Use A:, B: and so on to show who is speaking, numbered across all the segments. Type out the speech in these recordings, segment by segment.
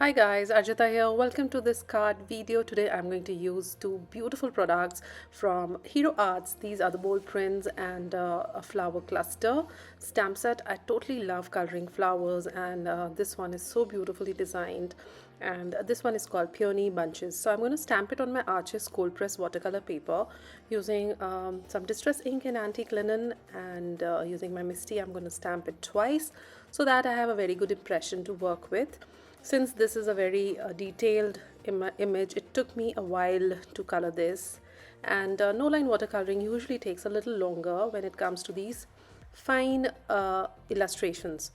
A: Hi guys, Arjita here. Welcome to this card video. Today I'm going to use two beautiful products from Hero Arts. These are the bold prints and a flower cluster stamp set. I totally love coloring flowers, and this one is so beautifully designed. And this one is called Peony Bunches. So I'm going to stamp it on my Arches cold press watercolor paper using some distress ink and antique linen, and using my MISTI. I'm going to stamp it twice so that I have a very good impression to work with. Since this is a very detailed image, it took me a while to color this, and no line watercoloring usually takes a little longer when it comes to these fine illustrations.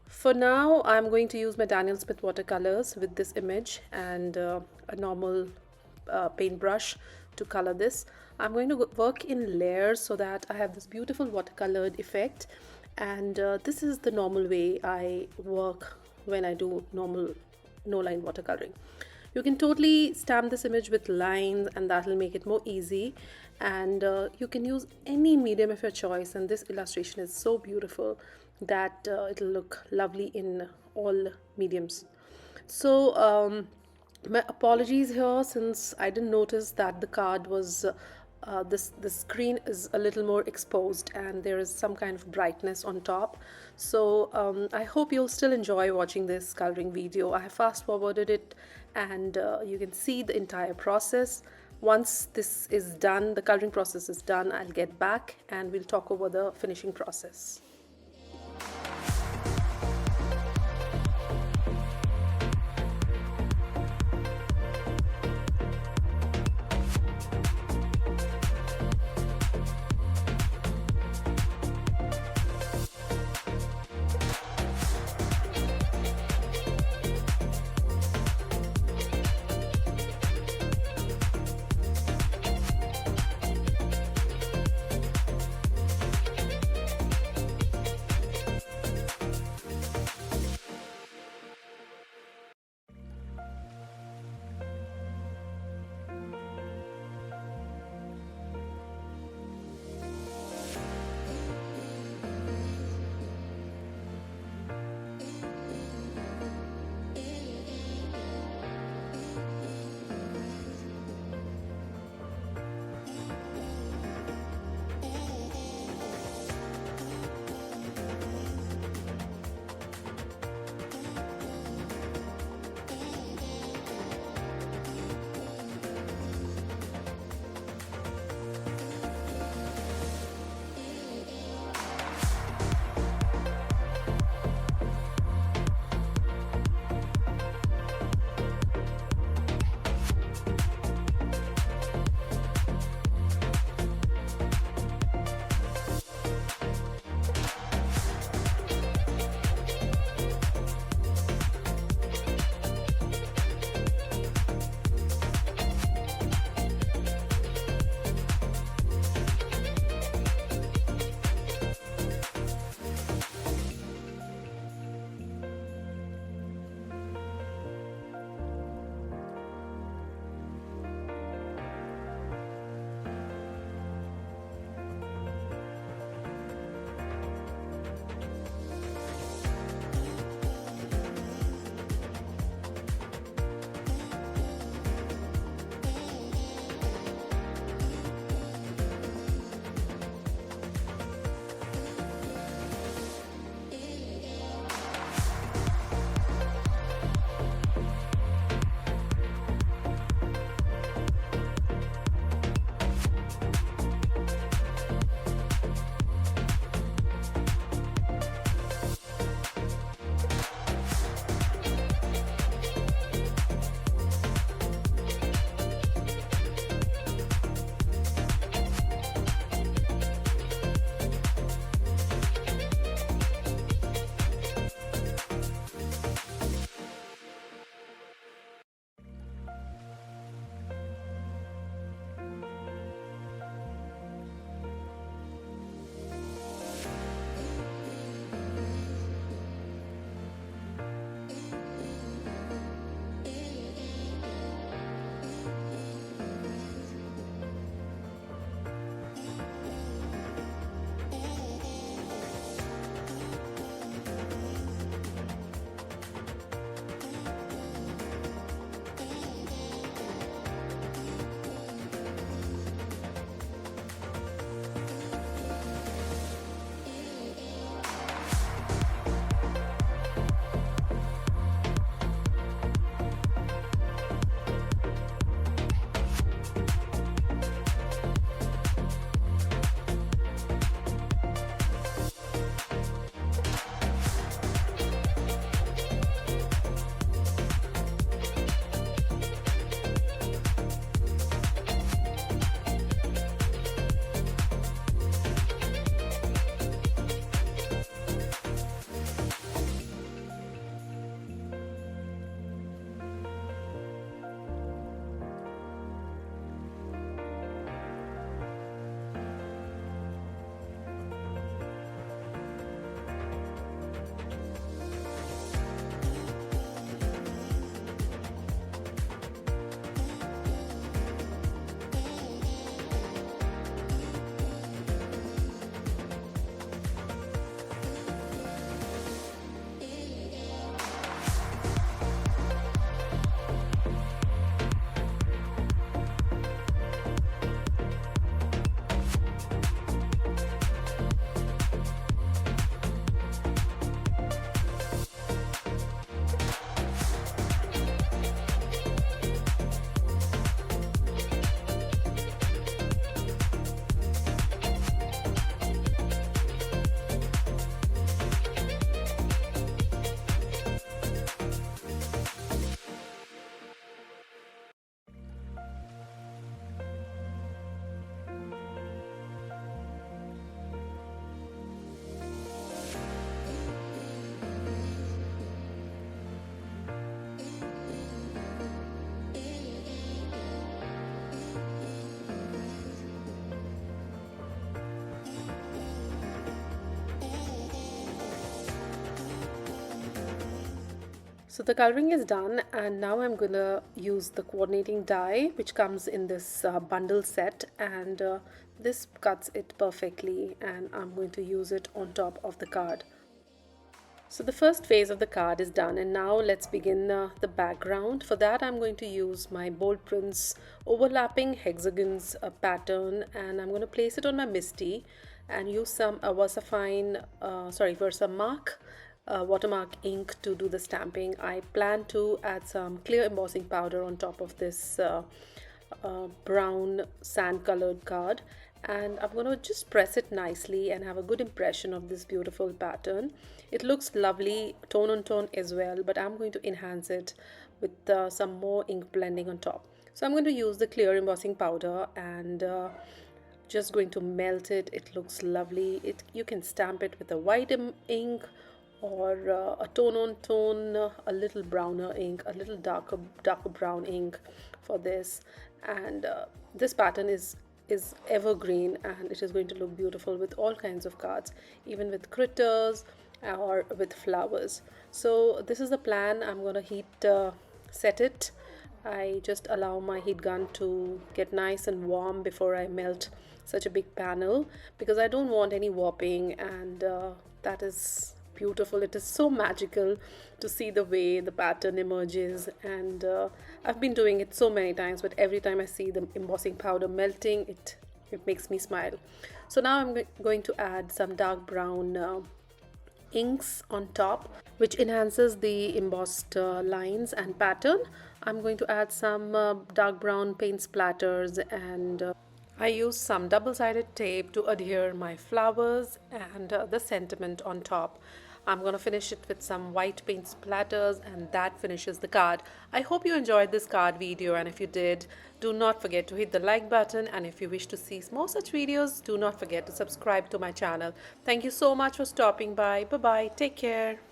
A: For now, I'm going to use my Daniel Smith watercolors with this image and a normal paintbrush to color this. I'm going to work in layers so that I have this beautiful watercolored effect, and this is the normal way I work when I do normal no line watercoloring. You can totally stamp this image with lines, and that will make it more easy, and you can use any medium of your choice, and this illustration is so beautiful that it'll look lovely in all mediums. So my apologies here, since I didn't notice that the card was the screen is a little more exposed and there is some kind of brightness on top. So I hope you'll still enjoy watching this coloring video. I have fast forwarded it, and you can see the entire process. Once this is done, the coloring process is done, I'll get back and we'll talk over the finishing process. So the coloring is done, and now I'm gonna use the coordinating die which comes in this bundle set, and this cuts it perfectly, and I'm going to use it on top of the card. So the first phase of the card is done, and now let's begin the background. For that I'm going to use my bold prints overlapping hexagons pattern, and I'm going to place it on my MISTI and use some Versamark watermark ink to do the stamping. I plan to add some clear embossing powder on top of this brown sand colored card, and I'm going to just press it nicely and have a good impression of this beautiful pattern. It looks lovely tone on tone as well, but I'm going to enhance it with some more ink blending on top. So I'm going to use the clear embossing powder and just going to melt it. It looks lovely. You can stamp it with a white ink or a tone on tone, a little browner ink, a little darker brown ink for this. And this pattern is evergreen, and it is going to look beautiful with all kinds of cards, even with critters or with flowers. So this is the plan. I'm going to heat set it. I just allow my heat gun to get nice and warm before I melt such a big panel, because I don't want any warping, and that is beautiful. It is so magical to see the way the pattern emerges, and I've been doing it so many times, but every time I see the embossing powder melting, it makes me smile. So now I'm going to add some dark brown inks on top, which enhances the embossed lines and pattern. I'm going to add some dark brown paint splatters, and I use some double-sided tape to adhere my flowers and the sentiment on top. I'm going to finish it with some white paint splatters, and that finishes the card. I hope you enjoyed this card video, and if you did, do not forget to hit the like button, and if you wish to see more such videos, do not forget to subscribe to my channel. Thank you so much for stopping by. Bye bye. Take care.